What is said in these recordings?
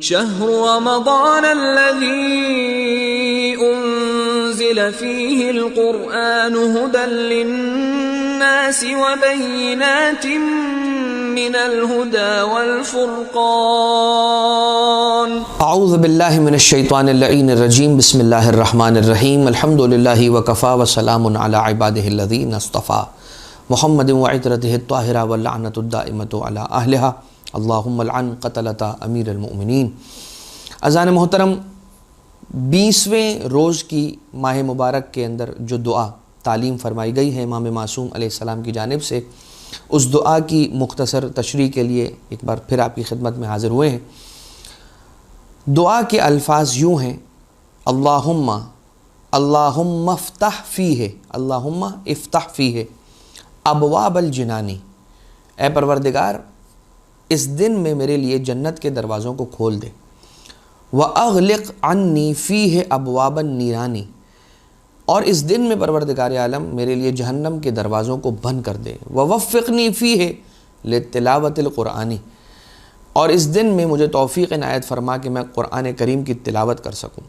شهر رمضان الذي أنزل فيه القرآن هدى للناس وبينات من الهدى والفرقان اعوذ باللہ من الشیطان اللعین الرجیم بسم اللہ الرحمن الرحیم الحمد للہ وکفا وسلام علی عبادہ الذین اصطفیٰ محمد وعطرتہ الطاہرہ واللعنۃ الدائمۃ علی اہلہا اللہم لعن قتلۃ امیر المؤمنین۔ اذان محترم، 20ویں روز کی ماہ مبارک کے اندر جو دعا تعلیم فرمائی گئی ہے امام معصوم علیہ السلام کی جانب سے، اس دعا کی مختصر تشریح کے لیے ایک بار پھر آپ کی خدمت میں حاضر ہوئے ہیں۔ دعا کے الفاظ یوں ہیں: اللہم افتح فیہ، اللہم افتح فیہ ابواب الجنانی، اے پروردگار اس دن میں میرے لیے جنت کے دروازوں کو کھول دے۔ وَأَغْلِقْ عَنِّي فِيهِ أَبْوَابَ النِّيرَانِ، اور اس دن میں پروردگار عالم میرے لیے جہنم کے دروازوں کو بند کر دے۔ وَوَفِّقْنِي فِيهِ لِتِّلَاوَةِ الْقُرْآنِ، اور اس دن میں مجھے توفیق عنایت فرما کہ میں قرآن کریم کی تلاوت کر سکوں۔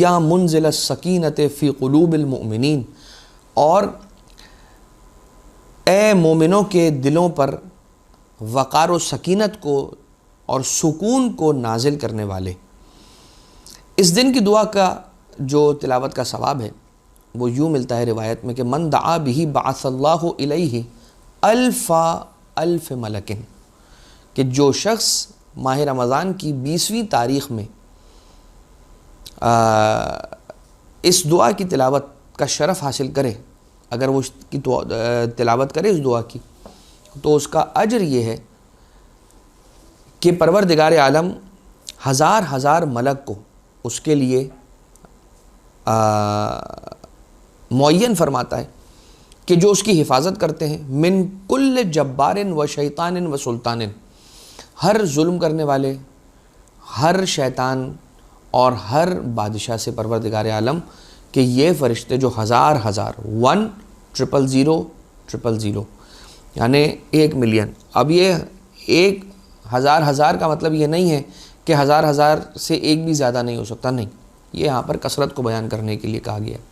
یا منزل السکینۃ فی قلوب المؤمنین، اور اے مومنوں کے دلوں پر وقار و سکینت کو اور سکون کو نازل کرنے والے۔ اس دن کی دعا کا جو تلاوت کا ثواب ہے وہ یوں ملتا ہے روایت میں کہ من دعا بہ بعث اللہ الیہ الف ملک، کہ جو شخص ماہ رمضان کی 20ویں تاریخ میں اس دعا کی تلاوت کا شرف حاصل کرے، اگر وہ اس کی تلاوت کرے اس دعا کی، تو اس کا اجر یہ ہے کہ پروردگار عالم ہزار ملک کو اس کے لیے معین فرماتا ہے کہ جو اس کی حفاظت کرتے ہیں، من کل جبار و شیطان و سلطان، ہر ظلم کرنے والے، ہر شیطان اور ہر بادشاہ سے پروردگار عالم کہ یہ فرشتے جو ہزار 1,000,000 یعنی 1,000,000، اب یہ 1,000,000 کا مطلب یہ نہیں ہے کہ 1,000,000 سے ایک بھی زیادہ نہیں ہو سکتا، نہیں، یہ یہاں پر کثرت کو بیان کرنے کے لیے کہا گیا ہے۔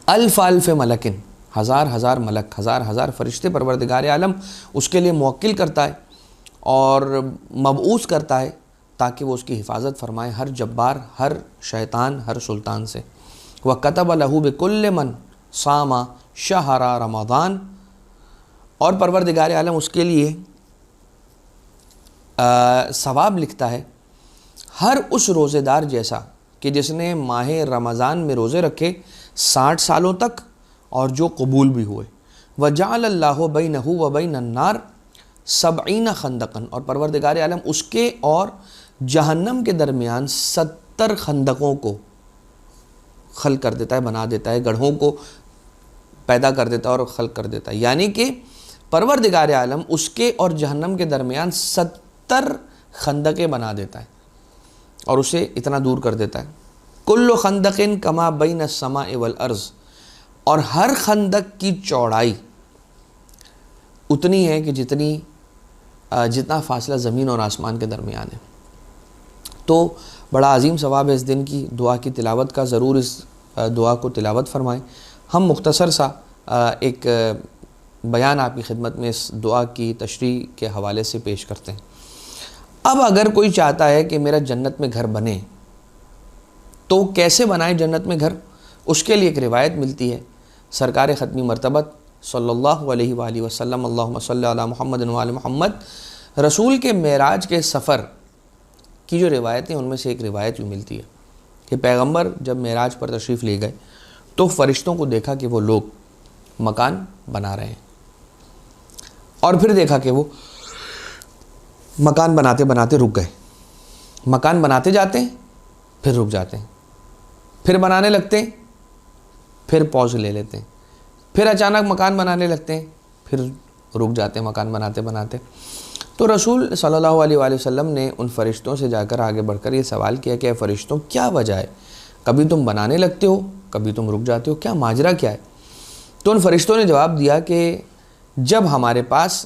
الف ملکن، ہزار ملک، ہزار فرشتے پروردگار عالم اس کے لیے موکل کرتا ہے اور مبعوث کرتا ہے تاکہ وہ اس کی حفاظت فرمائے ہر جبار، ہر شیطان، ہر سلطان سے۔ وَكَتَبَ لَهُ بِكُلِّ مَنْ صَامَ شَهْرَ رَمَضَانَ، اور پروردگار عالم اس کے لیے ثواب لکھتا ہے ہر اس روزے دار جیسا کہ جس نے ماہ رمضان میں روزے رکھے 60 سالوں تک اور جو قبول بھی ہوئے۔ وَجَعَلَ اللَّهُ بَيْنَهُ وَبَيْنَ النَّارِ 70 خندقاً، اور پروردگار عالم اس کے اور جہنم کے درمیان 70 خندقوں کو خلق کر دیتا ہے، بنا دیتا ہے، گڑھوں کو پیدا کر دیتا ہے اور خلق کر دیتا ہے، یعنی کہ پروردگار عالم اس کے اور جہنم کے درمیان 70 خندقیں بنا دیتا ہے اور اسے اتنا دور کر دیتا ہے۔ کل خندق کما بین السماء والارض، اور ہر خندق کی چوڑائی اتنی ہے کہ جتنا فاصلہ زمین اور آسمان کے درمیان ہے۔ تو بڑا عظیم ثواب ہے اس دن کی دعا کی تلاوت کا، ضرور اس دعا کو تلاوت فرمائیں۔ ہم مختصر سا ایک بیان آپ کی خدمت میں اس دعا کی تشریح کے حوالے سے پیش کرتے ہیں۔ اب اگر کوئی چاہتا ہے کہ میرا جنت میں گھر بنے تو کیسے بنائے جنت میں گھر؟ اس کے لیے ایک روایت ملتی ہے سرکار ختمی مرتبت صلی اللہ علیہ وآلہ وسلم، اللہم صلی علی محمد وآل محمد، رسول کے معراج کے سفر کی جو روایتیں ان میں سے ایک روایت یوں ملتی ہے کہ پیغمبر جب معراج پر تشریف لے گئے تو فرشتوں کو دیکھا کہ وہ لوگ مکان بنا رہے ہیں، اور پھر دیکھا کہ وہ مکان بناتے رک گئے، مکان بناتے جاتے ہیں پھر رک جاتے ہیں، پھر بنانے لگتے ہیں پھر پوز لے لیتے ہیں، پھر اچانک مکان بنانے لگتے ہیں پھر رک جاتے ہیں مکان بناتے۔ تو رسول صلی اللہ علیہ وآلہ وسلم نے ان فرشتوں سے جا کر آگے بڑھ کر یہ سوال کیا کہ اے فرشتوں، کیا وجہ ہے؟ کبھی تم بنانے لگتے ہو، کبھی تم رک جاتے ہو، کیا ماجرا کیا ہے؟ تو ان فرشتوں نے جواب دیا کہ جب ہمارے پاس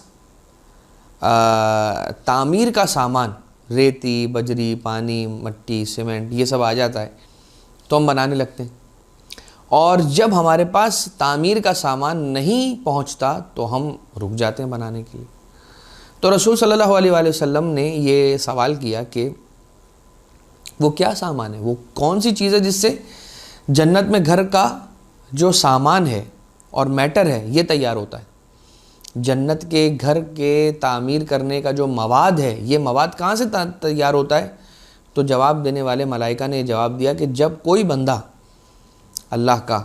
تعمیر کا سامان ریتی، بجری، پانی، مٹی، سیمنٹ، یہ سب آ جاتا ہے تو ہم بنانے لگتے ہیں، اور جب ہمارے پاس تعمیر کا سامان نہیں پہنچتا تو ہم رک جاتے ہیں بنانے کے لیے۔ تو رسول صلی اللہ علیہ وآلہ وسلم نے یہ سوال کیا کہ وہ کیا سامان ہے، وہ کون سی چیز ہے جس سے جنت میں گھر کا جو سامان ہے اور میٹر ہے یہ تیار ہوتا ہے، جنت کے گھر کے تعمیر کرنے کا جو مواد ہے یہ مواد کہاں سے تیار ہوتا ہے؟ تو جواب دینے والے ملائکہ نے جواب دیا کہ جب کوئی بندہ اللہ کا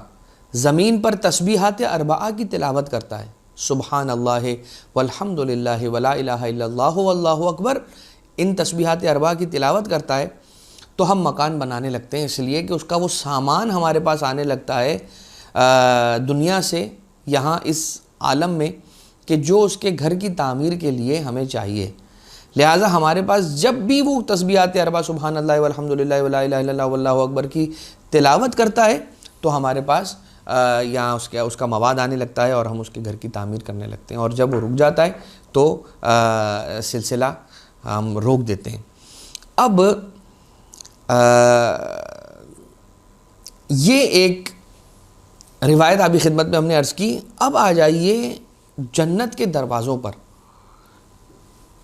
زمین پر تسبیحات اربعہ کی تلاوت کرتا ہے، سبحان اللہ والحمد للہ ولا الہ الا اللہ واللہ اکبر، ان تسبیحات اربعہ کی تلاوت کرتا ہے تو ہم مکان بنانے لگتے ہیں، اس لیے کہ اس کا وہ سامان ہمارے پاس آنے لگتا ہے دنیا سے یہاں اس عالم میں، کہ جو اس کے گھر کی تعمیر کے لیے ہمیں چاہیے۔ لہٰذا ہمارے پاس جب بھی وہ تسبیحات اربعہ سبحان اللہ والحمد للہ ولا الہ الا اللہ واللہ اکبر کی تلاوت کرتا ہے تو ہمارے پاس یہاں اس کا مواد آنے لگتا ہے اور ہم اس کے گھر کی تعمیر کرنے لگتے ہیں، اور جب وہ رک جاتا ہے تو سلسلہ ہم روک دیتے ہیں۔ اب یہ ایک روایت آپ کی خدمت میں ہم نے عرض کی۔ اب آ جائیے جنت کے دروازوں پر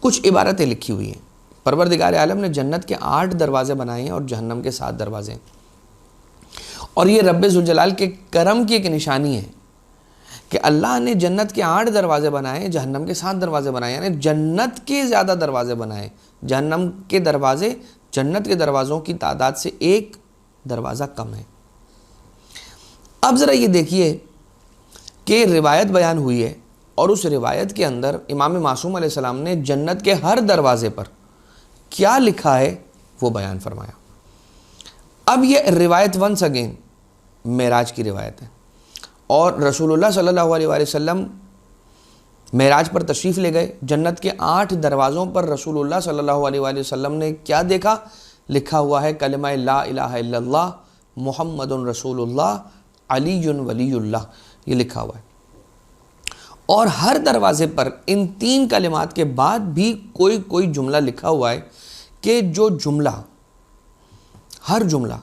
کچھ عبارتیں لکھی ہوئی ہیں۔ پروردگار عالم نے جنت کے 8 دروازے بنائے ہیں اور جہنم کے 7 دروازے ہیں، اور یہ رب ذوالجلال کے کرم کی ایک نشانی ہے کہ اللہ نے جنت کے 8 دروازے بنائے، جہنم کے 7 دروازے بنائے، یعنی جنت کے زیادہ دروازے بنائے، جہنم کے دروازے جنت کے دروازوں کی تعداد سے 1 دروازہ کم ہے۔ اب ذرا یہ دیکھیے کہ روایت بیان ہوئی ہے، اور اس روایت کے اندر امام معصوم علیہ السلام نے جنت کے ہر دروازے پر کیا لکھا ہے وہ بیان فرمایا۔ اب یہ روایت ونس اگین معراج کی روایت ہے، اور رسول اللہ صلی اللہ علیہ وآلہ وسلم معراج پر تشریف لے گئے، جنت کے 8 دروازوں پر رسول اللہ صلی اللہ علیہ وآلہ وسلم نے کیا دیکھا؟ لکھا ہوا ہے کلمہ لا الہ الا اللہ محمد رسول اللہ علی ولی اللہ، یہ لکھا ہوا ہے، اور ہر دروازے پر ان 3 کلمات کے بعد بھی کوئی جملہ لکھا ہوا ہے کہ جو جملہ، ہر جملہ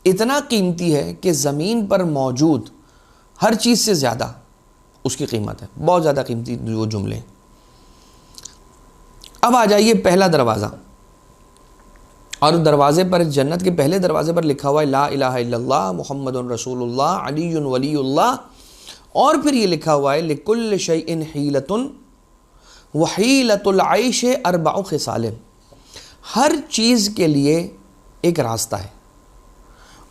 اتنا قیمتی ہے کہ زمین پر موجود ہر چیز سے زیادہ اس کی قیمت ہے، بہت زیادہ قیمتی وہ جملے۔ اب آ جائیے پہلا دروازہ، اور دروازے پر جنت کے پہلے دروازے پر لکھا ہوا ہے لا الہ الا اللہ محمد رسول اللہ علی ولی اللہ، اور پھر یہ لکھا ہوا ہے لکل شیء حیلۃ وحیلۃ العیش 4 خصال، ہر چیز کے لیے ایک راستہ ہے،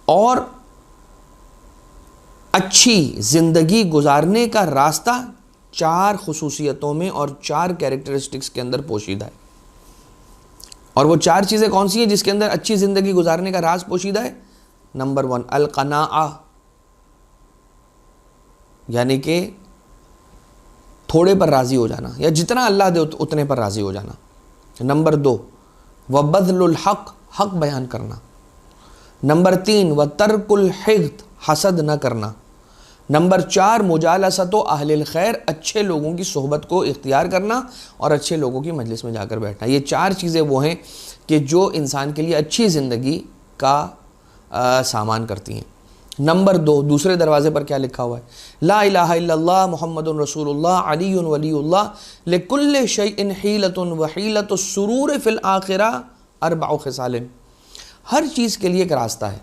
اور اچھی زندگی گزارنے کا راستہ 4 خصوصیتوں میں اور 4 کیریکٹرسٹکس کے اندر پوشیدہ ہے۔ اور وہ 4 چیزیں کون سی ہیں جس کے اندر اچھی زندگی گزارنے کا راز پوشیدہ ہے؟ نمبر 1 القناعہ، یعنی کہ تھوڑے پر راضی ہو جانا، یا جتنا اللہ دے اتنے پر راضی ہو جانا۔ نمبر 2 وبذل الحق، حق بیان کرنا۔ نمبر 3 وترک الحقد، حسد نہ کرنا۔ نمبر 4 مجالست اہل الخیر، اچھے لوگوں کی صحبت کو اختیار کرنا اور اچھے لوگوں کی مجلس میں جا کر بیٹھنا۔ یہ 4 چیزیں وہ ہیں کہ جو انسان کے لیے اچھی زندگی کا سامان کرتی ہیں۔ نمبر 2 دوسرے دروازے پر کیا لکھا ہوا ہے؟ لا الہ الا اللہ محمد رسول اللہ علی ولی اللہ لکل شیء حیلۃ وحیلۃ السرور فی الآخرہ 4 خصال، ہر چیز کے لیے ایک راستہ ہے،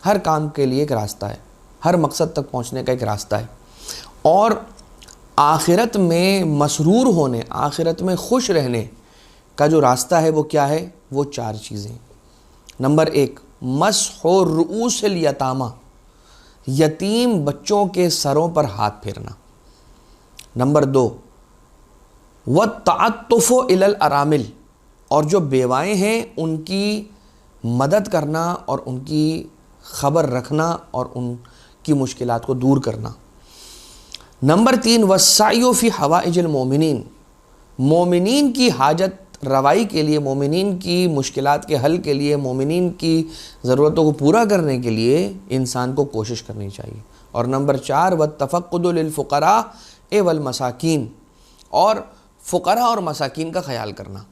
ہر کام کے لیے ایک راستہ ہے، ہر مقصد تک پہنچنے کا ایک راستہ ہے، اور آخرت میں مسرور ہونے، آخرت میں خوش رہنے کا جو راستہ ہے وہ کیا ہے؟ وہ 4 چیزیں۔ نمبر 1 مسح رؤوس الیتامى، یتیم بچوں کے سروں پر ہاتھ پھیرنا۔ نمبر 2 والتعطف الی الارامل، اور جو بیوائیں ہیں ان کی مدد کرنا اور ان کی خبر رکھنا اور ان کی مشکلات کو دور کرنا۔ نمبر 3 والسعی فی حوائج المومنین، مومنین کی حاجت روائی کے لیے، مومنین کی مشکلات کے حل کے لیے، مومنین کی ضرورتوں کو پورا کرنے کے لیے انسان کو کوشش کرنی چاہیے۔ اور نمبر 4 والتفقد للفقراء والمساکین، اور فقراء اور مساکین کا خیال کرنا۔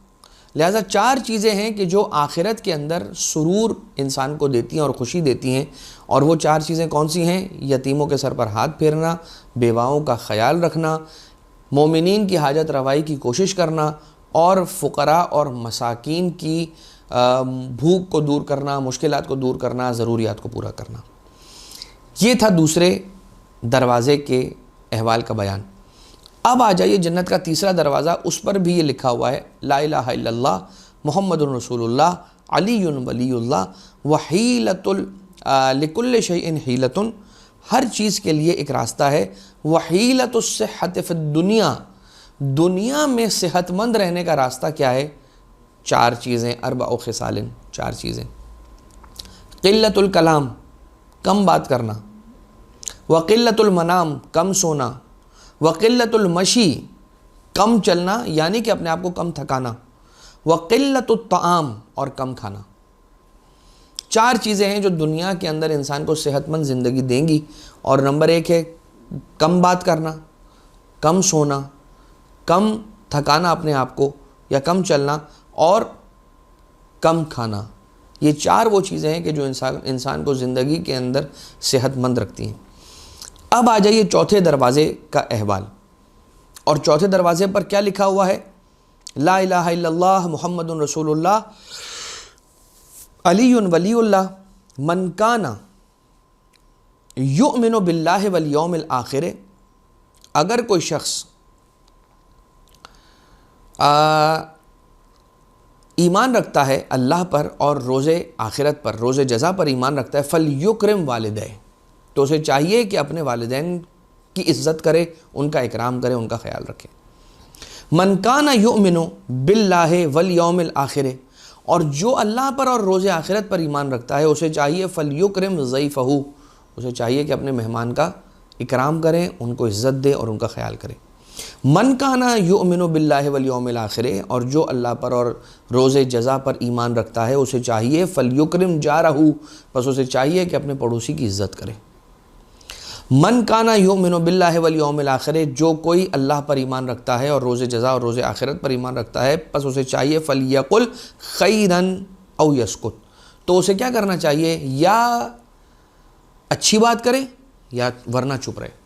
لہٰذا 4 چیزیں ہیں کہ جو آخرت کے اندر سرور انسان کو دیتی ہیں اور خوشی دیتی ہیں، اور وہ 4 چیزیں کون سی ہیں؟ یتیموں کے سر پر ہاتھ پھیرنا، بیواؤں کا خیال رکھنا، مومنین کی حاجت روائی کی کوشش کرنا، اور فقراء اور مساکین کی بھوک کو دور کرنا، مشکلات کو دور کرنا، ضروریات کو پورا کرنا۔ یہ تھا دوسرے دروازے کے احوال کا بیان۔ اب آ جائیے جنت کا تیسرا دروازہ، اس پر بھی یہ لکھا ہوا ہے لا الہ الا اللہ محمد رسول اللہ علی ولی اللہ وحیلۃ لکل شیء حیلۃ، ہر چیز کے لیے ایک راستہ ہے، وحیلۃ الصحۃ فی الدنیا، دنیا میں صحت مند رہنے کا راستہ کیا ہے؟ 4 چیزیں، 4 خصال، 4 چیزیں، قلت الکلام، کم بات کرنا، وقلت المنام، کم سونا، وقلت المشی، کم چلنا یعنی کہ اپنے آپ کو کم تھکانا، وقلت الطعام، اور کم کھانا۔ 4 چیزیں ہیں جو دنیا کے اندر انسان کو صحت مند زندگی دیں گی، اور نمبر 1 ہے کم بات کرنا، کم سونا، کم تھکانا اپنے آپ کو یا کم چلنا، اور کم کھانا۔ یہ 4 وہ چیزیں ہیں کہ جو انسان کو زندگی کے اندر صحت مند رکھتی ہیں۔ اب آ جائیے چوتھے دروازے کا احوال، اور چوتھے دروازے پر کیا لکھا ہوا ہے؟ لا الہ الا اللہ محمد رسول اللہ علی ولی اللہ من کان یؤمن باللہ والیوم الآخر، اگر کوئی شخص ایمان رکھتا ہے اللہ پر اور روز آخرت پر، روز جزا پر ایمان رکھتا ہے، فلیکرم والدیہ، تو اسے چاہیے کہ اپنے والدین کی عزت کرے، ان کا اکرام کرے، ان کا خیال رکھے۔ من کان یؤمن باللہ والیوم الآخر، اور جو اللہ پر اور روز آخرت پر ایمان رکھتا ہے اسے چاہیے فلیکرم ضیفہ، اسے چاہیے کہ اپنے مہمان کا اکرام کریں، ان کو عزت دے اور ان کا خیال کرے۔ من کان یؤمن باللہ والیوم الآخر، اور جو اللہ پر اور روز جزا پر ایمان رکھتا ہے اسے چاہیے فلیکرم جارہ، بس اسے چاہیے کہ اپنے پڑوسی کی عزت کرے۔ من کان یؤمن باللہ والیوم الآخر، جو کوئی اللہ پر ایمان رکھتا ہے اور روز جزا اور روز آخرت پر ایمان رکھتا ہے، پس اسے چاہیے فلیقل خیرا او یسکت، تو اسے کیا کرنا چاہیے؟ یا اچھی بات کرے یا ورنہ چپ رہے،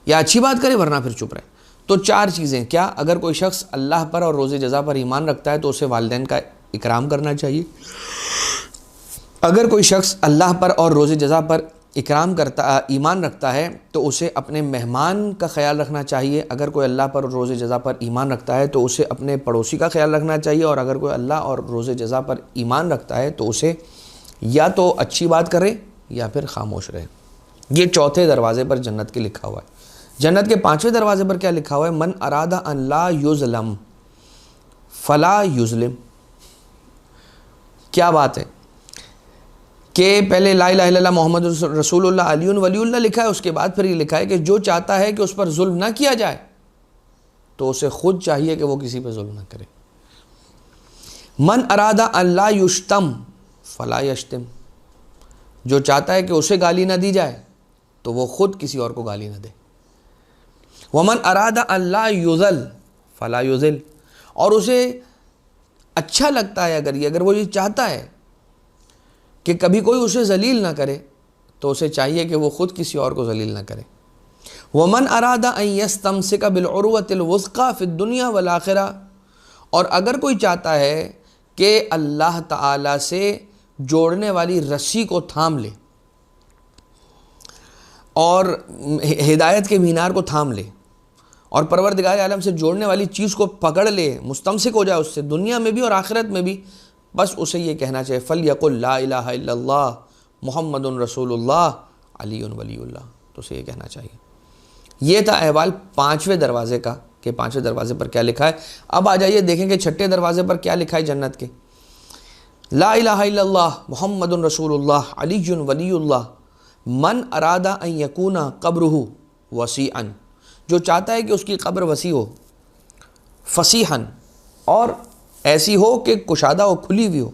یا اچھی بات کرے ورنہ پھر چپ رہے۔ تو 4 چیزیں کیا؟ اگر کوئی شخص اللہ پر اور روز جزا پر ایمان رکھتا ہے تو اسے والدین کا اکرام کرنا چاہیے، اگر کوئی شخص اللہ پر اور روز جزا پر ایمان رکھتا ہے تو اسے اپنے مہمان کا خیال رکھنا چاہیے، اگر کوئی اللہ پر اور روز جزا پر ایمان رکھتا ہے تو اسے اپنے پڑوسی کا خیال رکھنا چاہیے، اور اگر کوئی اللہ اور روز جزا پر ایمان رکھتا ہے تو اسے یا تو اچھی بات کرے یا پھر خاموش رہے۔ یہ چوتھے دروازے پر جنت کے لکھا ہوا ہے۔ جنت کے 5ویں دروازے پر کیا لکھا ہوا ہے؟ من اراد ان لا یظلم فلا یظلم۔ کیا بات ہے کہ پہلے لا الہ الا اللہ محمد رسول اللہ علی ولی اللہ لکھا ہے، اس کے بعد پھر یہ لکھا ہے کہ جو چاہتا ہے کہ اس پر ظلم نہ کیا جائے تو اسے خود چاہیے کہ وہ کسی پہ ظلم نہ کرے۔ من اراد ان لا یشتم فلا یشتم، جو چاہتا ہے کہ اسے گالی نہ دی جائے تو وہ خود کسی اور کو گالی نہ دے۔ ومن اراد ان لا یذل فلا یذل، اور اسے اچھا لگتا ہے اگر وہ یہ چاہتا ہے کہ کبھی کوئی اسے ذلیل نہ کرے تو اسے چاہیے کہ وہ خود کسی اور کو ذلیل نہ کرے۔ ومن اراد ان یستمسک بالعروۃ الوثقی فی الدنیا والآخرہ، اور اگر کوئی چاہتا ہے کہ اللہ تعالی سے جوڑنے والی رسی کو تھام لے اور ہدایت کے مینار کو تھام لے اور پروردگار عالم سے جوڑنے والی چیز کو پکڑ لے، مستمسک ہو جائے اس سے دنیا میں بھی اور آخرت میں بھی، بس اسے یہ کہنا چاہیے فلیقل لا الہ الا اللہ محمد رسول اللہ علی ولی اللہ، تو اسے یہ کہنا چاہیے۔ یہ تھا احوال 5ویں دروازے کا کہ 5ویں دروازے پر کیا لکھا ہے۔ اب آ جائیے دیکھیں کہ 6ٹھے دروازے پر کیا لکھا ہے جنت کے۔ لا الہ الا اللہ محمد رسول اللہ علی ولی اللہ من اراد ان یکون قبرہ وسیعا، جو چاہتا ہے کہ اس کی قبر وسیع ہو، فصیحا، اور ایسی ہو کہ کشادہ ہو، کھلی ہوئی ہو،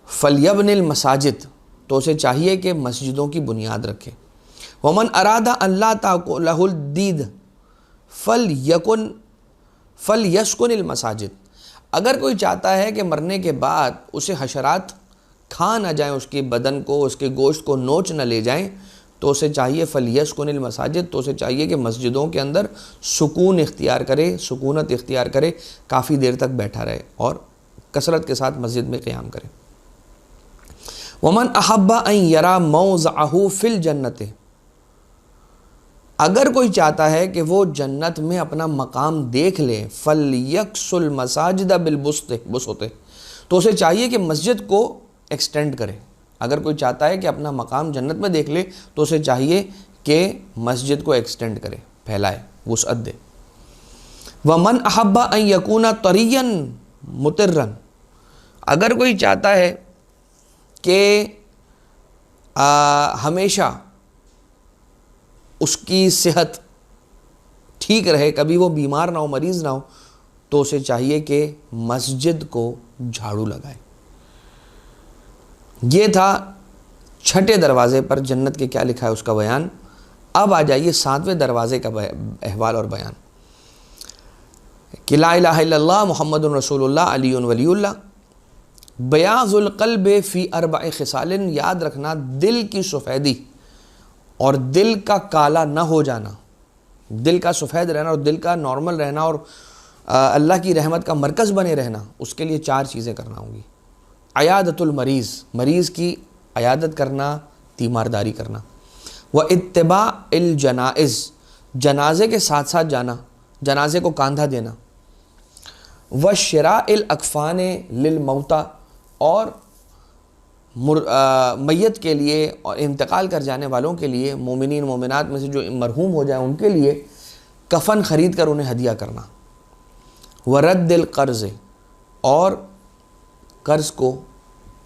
فلیبن المساجد، تو اسے چاہیے کہ مسجدوں کی بنیاد رکھے۔ ومن اراد ان لا تاکلہ الدید فلیکن فَلْيَسْكُنِ الْمَسَاجِدِ، اگر کوئی چاہتا ہے کہ مرنے کے بعد اسے حشرات کھا نہ جائیں، اس کے بدن کو، اس کے گوشت کو نوچ نہ لے جائیں، تو اسے چاہیے فَلْيَسْكُنِ الْمَسَاجِدِ، تو اسے چاہیے کہ مسجدوں کے اندر سکون اختیار کرے، سکونت اختیار کرے، کافی دیر تک بیٹھا رہے اور کثرت کے ساتھ مسجد میں قیام کرے۔ وَمَنْ أَحَبَّ أَنْ يَرَى مَوْضَعَهُ فِي الْجَنَّةِ، اگر کوئی چاہتا ہے کہ وہ جنت میں اپنا مقام دیکھ لے، فَلْيَكْسُ الْمَسَاجِدَ بِالْبُسْطِ، تو اسے چاہیے کہ مسجد کو ایکسٹینڈ کرے۔ اگر کوئی چاہتا ہے کہ اپنا مقام جنت میں دیکھ لے تو اسے چاہیے کہ مسجد کو ایکسٹینڈ کرے، پھیلائے، وسعت دے۔ وَمَنْ أَحَبَّ أَنْ يَكُونَ طَرِيًّا مُطِرًّا، اگر کوئی چاہتا ہے کہ ہمیشہ اس کی صحت ٹھیک رہے، کبھی وہ بیمار نہ ہو، مریض نہ ہو، تو اسے چاہیے کہ مسجد کو جھاڑو لگائے۔ یہ تھا چھٹے دروازے پر جنت کے کیا لکھا ہے اس کا بیان۔ اب آ جائیے 7ویں دروازے کا احوال اور بیان کہ لا الہ الا اللہ محمد رسول اللہ علی ولی اللہ۔ بیاض القلب فی 4 خصال، یاد رکھنا دل کی سفیدی اور دل کا کالا نہ ہو جانا، دل کا سفید رہنا اور دل کا نارمل رہنا اور اللہ کی رحمت کا مرکز بنے رہنا، اس کے لیے 4 چیزیں کرنا ہوں گی۔ عیادت المریض، مریض کی عیادت کرنا، تیمارداری کرنا۔ واتباع الجنائز، جنازے کے ساتھ ساتھ جانا، جنازے کو کاندھا دینا۔ وشراء الاکفان للموتى، اور میت کے لیے اور انتقال کر جانے والوں کے لیے، مومنین مومنات میں سے جو مرحوم ہو جائیں ان کے لیے کفن خرید کر انہیں ہدیہ کرنا۔ ورد القرض، اور قرض کو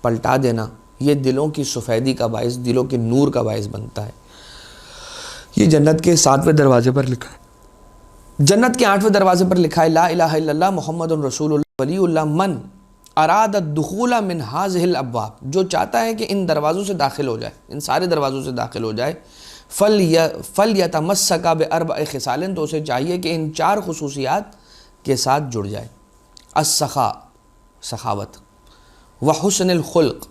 پلٹا دینا، یہ دلوں کی سفیدی کا باعث، دلوں کے نور کا باعث بنتا ہے۔ یہ جنت کے 7ویں دروازے پر لکھا ہے۔ جنت کے 8ویں دروازے پر لکھا ہے لا الہ الا اللہ محمد رسول اللہ ولی اللہ من اراد الدخول من هذه الابواب، جو چاہتا ہے کہ ان دروازوں سے داخل ہو جائے، ان سارے دروازوں سے داخل ہو جائے، فلیتمسک ب4 خصال، تو اسے چاہیے کہ ان 4 خصوصیات کے ساتھ جڑ جائے۔ السخاء، سخاوت، وحسن الخلق،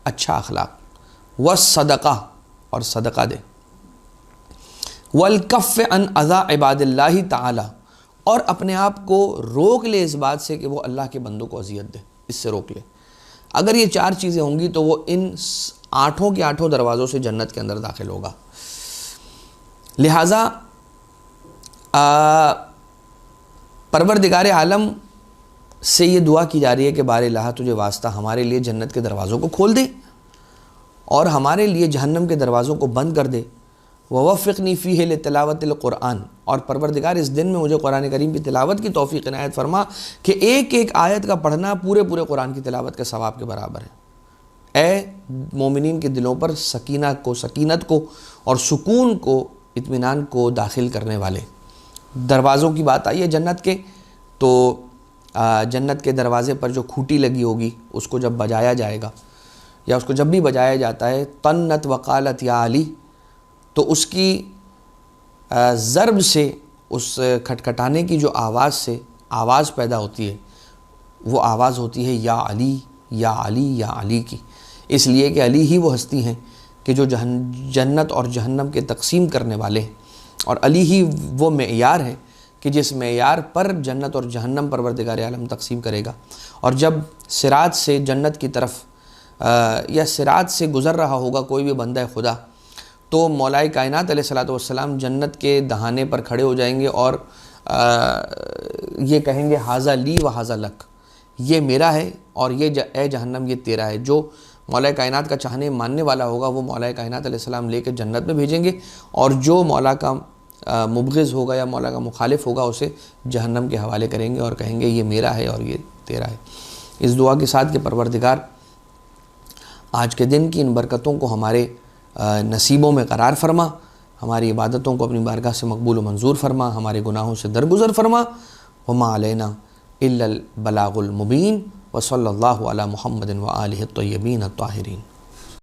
اچھا اخلاق، والصدقہ، اور صدقہ دے، والکف عن اذی عباد اللہ تعالی، اور اپنے آپ کو روک لے اس بات سے کہ وہ اللہ کے بندوں کو اذیت دے، اس سے روک لے۔ اگر یہ 4 چیزیں ہوں گی تو وہ ان 8 کے 8 دروازوں سے جنت کے اندر داخل ہوگا۔ لہٰذا پروردگار عالم سے یہ دعا کی جا رہی ہے کہ بار الہ تجھے واسطہ ہمارے لیے جنت کے دروازوں کو کھول دے اور ہمارے لیے جہنم کے دروازوں کو بند کر دے۔ ووفقنی فیہ لتلاوت القرآن، اور پروردگار اس دن میں مجھے قرآن کریم کی تلاوت کی توفیق عنایت فرما کہ ایک ایک آیت کا پڑھنا پورے قرآن کی تلاوت کے ثواب کے برابر ہے۔ اے مومنین کے دلوں پر سکینت کو اور سکون کو، اطمینان کو داخل کرنے والے دروازوں کی بات آئی ہے جنت کے، تو جنت کے دروازے پر جو کھوٹی لگی ہوگی اس کو جب بجایا جائے گا، یا اس کو جب بھی بجایا جاتا ہے، طنت وقالت یا علی، تو اس کی ضرب سے، اس کھٹکھٹانے کی جو آواز سے آواز پیدا ہوتی ہے، وہ آواز ہوتی ہے یا علی یا علی یا علی کی، اس لیے کہ علی ہی وہ ہستی ہیں کہ جو جنت اور جہنم کے تقسیم کرنے والے ہیں، اور علی ہی وہ معیار ہے کہ جس معیار پر جنت اور جہنم پروردگار عالم تقسیم کرے گا۔ اور جب صراط سے جنت کی طرف یا صراط سے گزر رہا ہوگا کوئی بھی بندہ خدا، تو مولائے کائنات علیہ الصلوۃ والسلام جنت کے دہانے پر کھڑے ہو جائیں گے اور یہ کہیں گے ھذا لی و ھذا لک، یہ میرا ہے اور یہ اے جہنم یہ تیرا ہے۔ جو مولا کائنات کا چاہنے ماننے والا ہوگا وہ مولا کائنات علیہ السلام لے کے جنت میں بھیجیں گے، اور جو مولا کا مبغض ہوگا یا مولا کا مخالف ہوگا اسے جہنم کے حوالے کریں گے اور کہیں گے یہ میرا ہے اور یہ تیرا ہے۔ اس دعا کے ساتھ کہ پروردگار آج کے دن کی ان برکتوں کو ہمارے نصیبوں میں قرار فرما، ہماری عبادتوں کو اپنی بارگاہ سے مقبول و منظور فرما، ہمارے گناہوں سے درگزر فرما۔ وما علینا الا البلاغ المبین، وصلی اللہ علی محمد وآلہ الطیبین الطاہرین۔